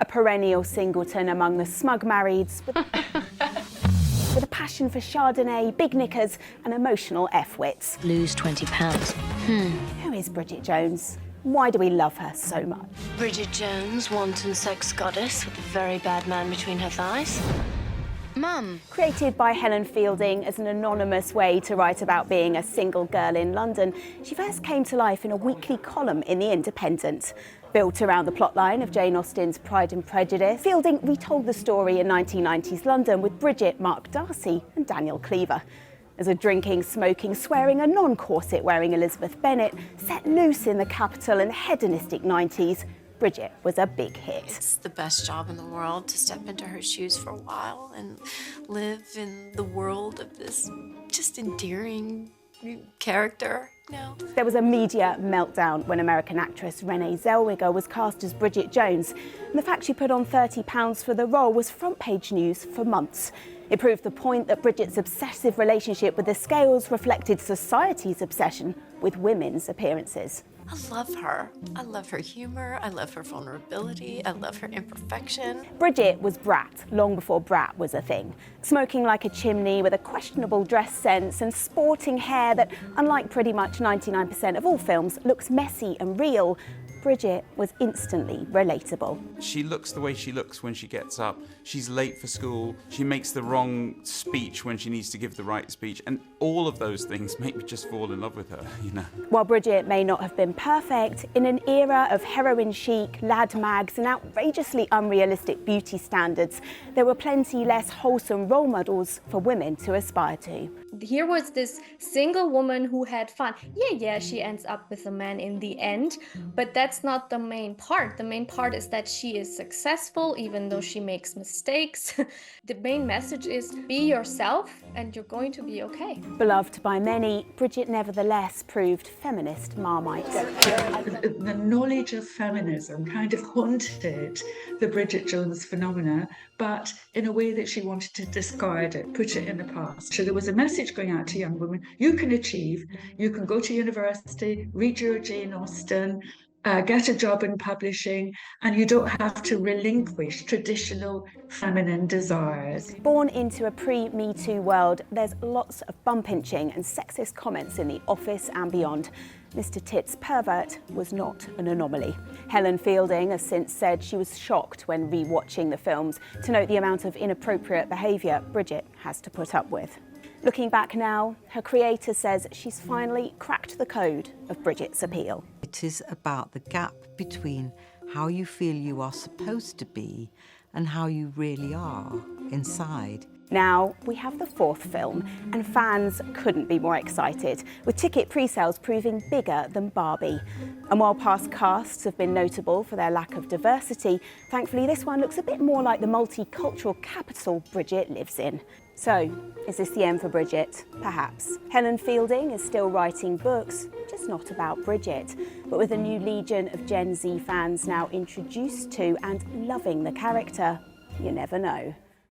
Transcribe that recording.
A perennial singleton among the smug marrieds with a passion for Chardonnay, big knickers and emotional F-wits. Lose 20 pounds. Who is Bridget Jones? Why do we love her so much? Bridget Jones, wanton sex goddess with a very bad man between her thighs. Mum. Created by Helen Fielding as an anonymous way to write about being a single girl in London, she first came to life in a weekly column in The Independent. Built around the plotline of Jane Austen's Pride and Prejudice, Fielding retold the story in 1990s London with Bridget, Mark Darcy and Daniel Cleaver. As a drinking, smoking, swearing and non-corset-wearing Elizabeth Bennet set loose in the capital in the hedonistic 90s, Bridget was a big hit. It's the best job in the world to step into her shoes for a while and live in the world of this just endearing character. No. There was a media meltdown when American actress Renee Zellweger was cast as Bridget Jones, and the fact she put on £30 for the role was front-page news for months. It proved the point that Bridget's obsessive relationship with the scales reflected society's obsession with women's appearances. I love her. I love her humor. I love her vulnerability. I love her imperfection. Bridget was brat long before brat was a thing. Smoking like a chimney with a questionable dress sense and sporting hair that, unlike pretty much 99% of all films, looks messy and real, Bridget was instantly relatable. She looks the way she looks when she gets up. She's late for school. She makes the wrong speech when she needs to give the right speech. And all of those things make me just fall in love with her, you know. While Bridget may not have been perfect, in an era of heroin chic, lad mags and outrageously unrealistic beauty standards, there were plenty less wholesome role models for women to aspire to. Here was this single woman who had fun. Yeah, she ends up with a man in the end, but that's not the main part. The main part is that she is successful even though she makes mistakes. The main message is be yourself and you're going to be okay. Beloved by many, Bridget nevertheless proved feminist Marmite. The knowledge of feminism kind of haunted the Bridget Jones phenomena, but in a way that she wanted to discard it, put it in the past. So there was a message going out to young women: you can achieve, you can go to university, read your Jane Austen, get a job in publishing, and you don't have to relinquish traditional feminine desires. Born into a pre-Me Too world, there's lots of bum pinching and sexist comments in the office and beyond. Mr. Tits Pervert was not an anomaly. Helen Fielding has since said she was shocked when re-watching the films to note the amount of inappropriate behaviour Bridget has to put up with. Looking back now, her creator says she's finally cracked the code of Bridget's appeal. It is about the gap between how you feel you are supposed to be and how you really are inside. Now we have the fourth film, and fans couldn't be more excited, with ticket pre-sales proving bigger than Barbie. And while past casts have been notable for their lack of diversity, thankfully this one looks a bit more like the multicultural capital Bridget lives in. So, is this the end for Bridget? Perhaps. Helen Fielding is still writing books, just not about Bridget. But with a new legion of Gen Z fans now introduced to and loving the character, you never know.